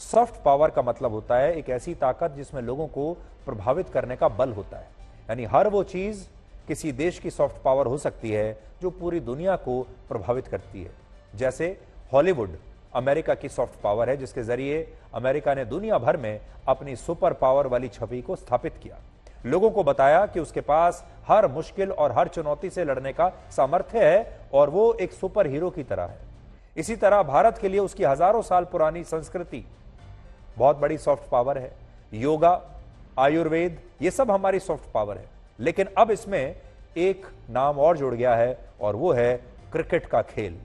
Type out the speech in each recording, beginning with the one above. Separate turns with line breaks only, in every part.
Soft power का मतलब होता है एक ऐसी ताकत जिसमें लोगों को प्रभावित करने का बल होता है। यानी हर वो चीज किसी देश की सॉफ्ट पावर हो सकती है जो पूरी दुनिया को प्रभावित करती है। जैसे हॉलीवुड अमेरिका की सॉफ्ट पावर है, जिसके जरिए अमेरिका ने दुनिया भर में अपनी सुपर पावर वाली छवि को स्थापित किया। लोगों को बताया कि उसके पास हर मुश्किल और हर चुनौती से लड़ने का सामर्थ्य है और वो एक सुपर हीरो की तरह है। इसी तरह भारत के लिए उसकी हजारों साल पुरानी संस्कृति बहुत बड़ी सॉफ्ट पावर है। योगा, आयुर्वेद, ये सब हमारी सॉफ्ट पावर है। लेकिन अब इसमें एक नाम और जुड़ गया है और वो है क्रिकेट का खेल।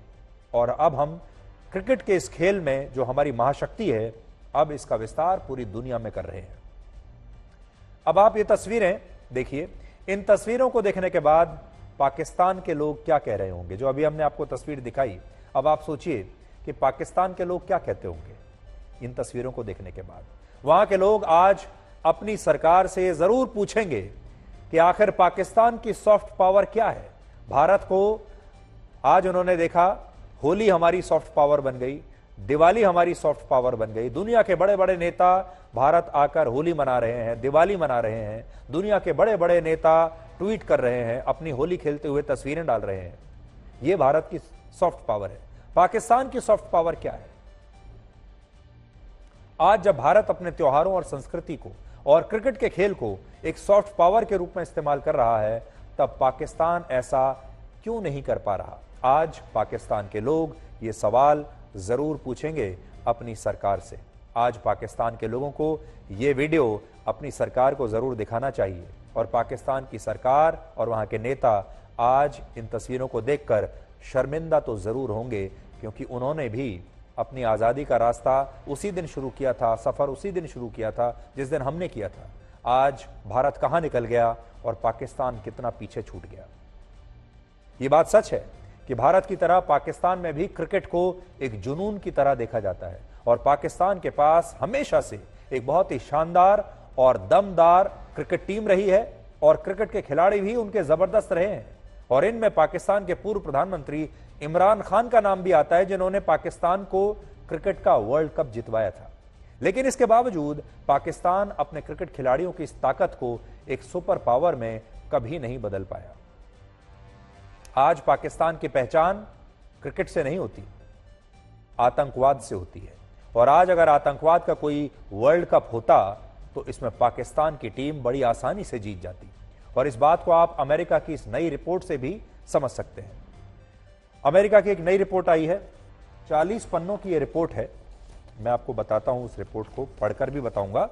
और अब हम क्रिकेट के इस खेल में जो हमारी महाशक्ति है, अब इसका विस्तार पूरी दुनिया में कर रहे हैं। अब आप ये तस्वीरें देखिए। इन तस्वीरों को देखने के बाद पाकिस्तान के लोग क्या कह रहे होंगे? जो अभी हमने आपको तस्वीर दिखाई, अब आप सोचिए कि पाकिस्तान के लोग क्या कहते होंगे इन तस्वीरों को देखने के बाद। वहां के लोग आज अपनी सरकार से जरूर पूछेंगे कि आखिर पाकिस्तान की सॉफ्ट पावर क्या है। भारत को आज उन्होंने देखा, होली हमारी सॉफ्ट पावर बन गई, दिवाली हमारी सॉफ्ट पावर बन गई। दुनिया के बड़े बड़े नेता भारत आकर होली मना रहे हैं, दिवाली मना रहे हैं। दुनिया के बड़े बड़े नेता ट्वीट कर रहे हैं, अपनी होली खेलते हुए तस्वीरें डाल रहे हैं। यह भारत की सॉफ्ट पावर है। पाकिस्तान की सॉफ्ट पावर क्या है? आज जब भारत अपने त्योहारों और संस्कृति को और क्रिकेट के खेल को एक सॉफ्ट पावर के रूप में इस्तेमाल कर रहा है, तब पाकिस्तान ऐसा क्यों नहीं कर पा रहा? आज पाकिस्तान के लोग ये सवाल जरूर पूछेंगे अपनी सरकार से। आज पाकिस्तान के लोगों को ये वीडियो अपनी सरकार को जरूर दिखाना चाहिए और पाकिस्तान की सरकार और वहां के नेता आज इन तस्वीरों को देखकर शर्मिंदा तो जरूर होंगे, क्योंकि उन्होंने भी अपनी आजादी का रास्ता उसी दिन शुरू किया था, सफर उसी दिन शुरू किया था जिस दिन हमने किया था। आज भारत कहां निकल गया और पाकिस्तान कितना पीछे छूट गया। ये बात सच है कि भारत की तरह पाकिस्तान में भी क्रिकेट को एक जुनून की तरह देखा जाता है और पाकिस्तान के पास हमेशा से एक बहुत ही शानदार और दमदार क्रिकेट टीम रही है और क्रिकेट के खिलाड़ी भी उनके जबरदस्त रहे हैं। और इनमें पाकिस्तान के पूर्व प्रधानमंत्री इमरान खान का नाम भी आता है, जिन्होंने पाकिस्तान को क्रिकेट का वर्ल्ड कप जितवाया था। लेकिन इसके बावजूद पाकिस्तान अपने क्रिकेट खिलाड़ियों की इस ताकत को एक सुपर पावर में कभी नहीं बदल पाया। आज पाकिस्तान की पहचान क्रिकेट से नहीं होती, आतंकवाद से होती है। और आज अगर आतंकवाद का कोई वर्ल्ड कप होता तो इसमें पाकिस्तान की टीम बड़ी आसानी से जीत जाती। और इस बात को आप अमेरिका की इस नई रिपोर्ट से भी समझ सकते हैं। अमेरिका की एक नई रिपोर्ट आई है, 40 पन्नों की यह रिपोर्ट है। मैं आपको बताता हूं, उस रिपोर्ट को पढ़कर भी बताऊंगा।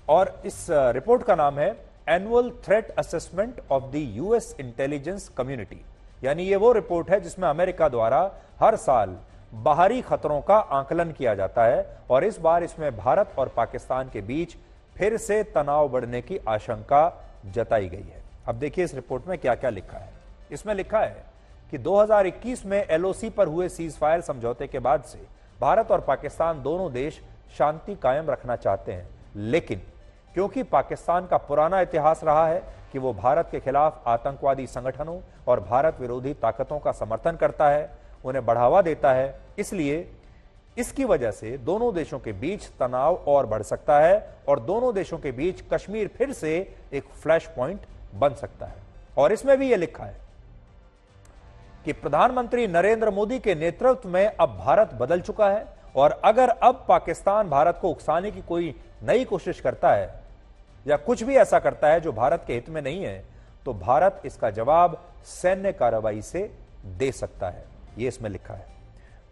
और इस रिपोर्ट का नाम है annual threat assessment of the US intelligence community. यानी ये वो रिपोर्ट है जिसमें अमेरिका द्वारा हर साल बाहरी खतरों का आकलन किया जाता है और इस बार इसमें भारत और पाकिस्तान के बीच फिर से तनाव बढ़ने की आशंका जताई गई है। अब देखिए इस रिपोर्ट में क्या क्या लिखा है। इसमें लिखा है कि 2021 में एलओसी पर हुए सीज फायर समझौते के बाद से भारत और पाकिस्तान दोनों देश शांति कायम रखना चाहते हैं, लेकिन क्योंकि पाकिस्तान का पुराना इतिहास रहा है कि वो भारत के खिलाफ आतंकवादी संगठनों और भारत विरोधी ताकतों का समर्थन करता है, उन्हें बढ़ावा देता है, इसलिए इसकी वजह से दोनों देशों के बीच तनाव और बढ़ सकता है और दोनों देशों के बीच कश्मीर फिर से एक फ्लैश पॉइंट बन सकता है। और इसमें भी यह लिखा है कि प्रधानमंत्री नरेंद्र मोदी के नेतृत्व में अब भारत बदल चुका है और अगर अब पाकिस्तान भारत को उकसाने की कोई नई कोशिश करता है या कुछ भी ऐसा करता है जो भारत के हित में नहीं है, तो भारत इसका जवाब सैन्य कार्रवाई से दे सकता है। यह इसमें लिखा है,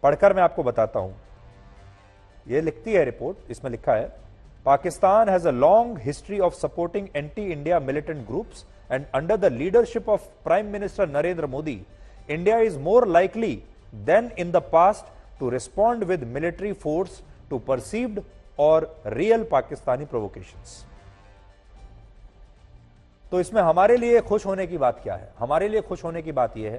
पढ़कर मैं आपको बताता हूं। यह लिखती है रिपोर्ट, इसमें लिखा है Pakistan has a long history of supporting anti India militant groups and under the leadership of prime minister Narendra Modi, India is more likely than in the past to respond with military force to perceived or real Pakistani provocations. तो इसमें हमारे लिए खुश होने की बात क्या है? हमारे लिए खुश होने की बात यह है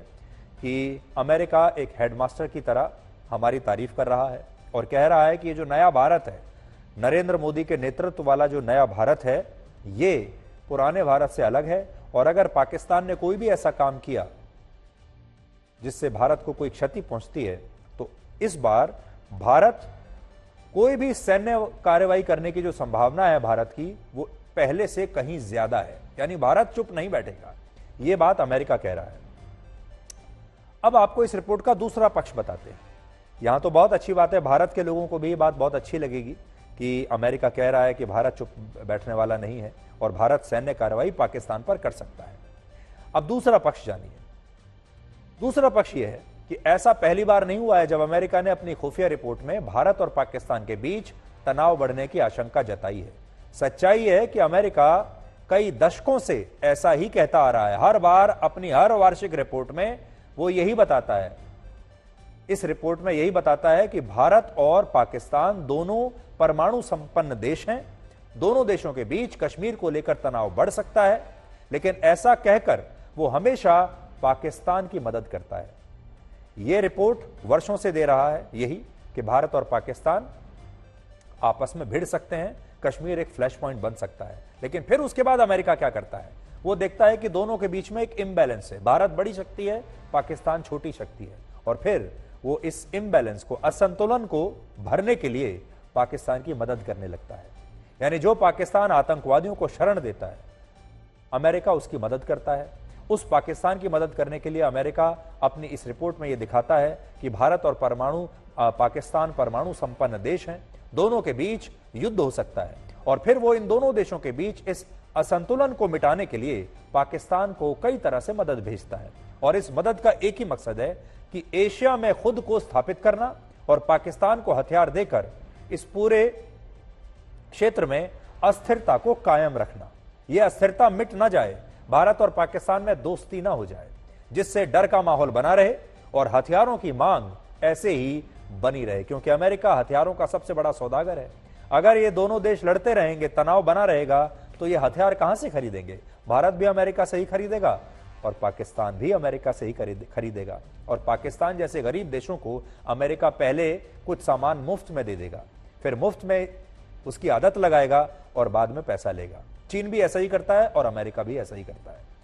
कि अमेरिका एक हेडमास्टर की तरह हमारी तारीफ कर रहा है और कह रहा है कि ये जो नया भारत है, नरेंद्र मोदी के नेतृत्व वाला जो नया भारत है, ये पुराने भारत से अलग है। और अगर पाकिस्तान ने कोई भी ऐसा काम किया जिससे भारत को कोई क्षति पहुंचती है, तो इस बार भारत कोई भी सैन्य कार्रवाई करने की जो संभावना है भारत की, वो पहले से कहीं ज्यादा है। यानी भारत चुप नहीं बैठेगा, यह बात अमेरिका कह रहा है। अब आपको इस रिपोर्ट का दूसरा पक्ष बताते हैं। यहां तो बहुत अच्छी बात है, भारत के लोगों को भी ये बात बहुत अच्छी लगेगी कि अमेरिका कह रहा है कि भारत चुप बैठने वाला नहीं है और भारत सैन्य कार्रवाई पाकिस्तान पर कर सकता है। अब दूसरा पक्ष जानिए। दूसरा पक्ष यह है कि ऐसा पहली बार नहीं हुआ है जब अमेरिका ने अपनी खुफिया रिपोर्ट में भारत और पाकिस्तान के बीच तनाव बढ़ने की आशंका जताई है। सच्चाई यह है कि अमेरिका कई दशकों से ऐसा ही कहता आ रहा है। हर बार अपनी हर वार्षिक रिपोर्ट में वो यही बताता है, इस रिपोर्ट में यही बताता है कि भारत और पाकिस्तान दोनों परमाणु संपन्न देश हैं। दोनों देशों के बीच कश्मीर को लेकर तनाव बढ़ सकता है, लेकिन ऐसा कहकर वो हमेशा पाकिस्तान की मदद करता है। यह रिपोर्ट वर्षों से दे रहा है यही कि भारत और पाकिस्तान आपस में भिड़ सकते हैं, कश्मीर एक फ्लैश पॉइंट बन सकता है। लेकिन फिर उसके बाद अमेरिका क्या करता है, वो देखता है कि दोनों के बीच में एक इम्बैलेंस है। भारत बड़ी शक्ति है, पाकिस्तान छोटी शक्ति है, और फिर वो इस इम्बैलेंस को, असंतुलन को भरने के लिए पाकिस्तान की मदद करने लगता है। यानी जो पाकिस्तान आतंकवादियों को शरण देता है, अमेरिका उसकी मदद करता है। उस पाकिस्तान की मदद करने के लिए अमेरिका अपनी इस रिपोर्ट में यह दिखाता है कि भारत और पाकिस्तान परमाणु संपन्न देश हैं, दोनों के बीच युद्ध हो सकता है, और फिर वो इन दोनों देशों के बीच इस असंतुलन को मिटाने के लिए पाकिस्तान को कई तरह से मदद भेजता है। और इस मदद का एक ही मकसद है कि एशिया में खुद को स्थापित करना और पाकिस्तान को हथियार देकर इस पूरे क्षेत्र में अस्थिरता को कायम रखना। यह अस्थिरता मिट ना जाए, भारत और पाकिस्तान में दोस्ती ना हो जाए, जिससे डर का माहौल बना रहे और हथियारों की मांग ऐसे ही बनी रहे, क्योंकि अमेरिका हथियारों का सबसे बड़ा सौदागर है। अगर ये दोनों देश लड़ते रहेंगे, तनाव बना रहेगा, तो ये हथियार कहां से खरीदेंगे? भारत भी अमेरिका से ही खरीदेगा और पाकिस्तान भी अमेरिका से ही खरीदेगा। और पाकिस्तान जैसे गरीब देशों को अमेरिका पहले कुछ सामान मुफ्त में दे देगा, फिर मुफ्त में उसकी आदत लगाएगा और बाद में पैसा लेगा। चीन भी ऐसा ही करता है और अमेरिका भी ऐसा ही करता है।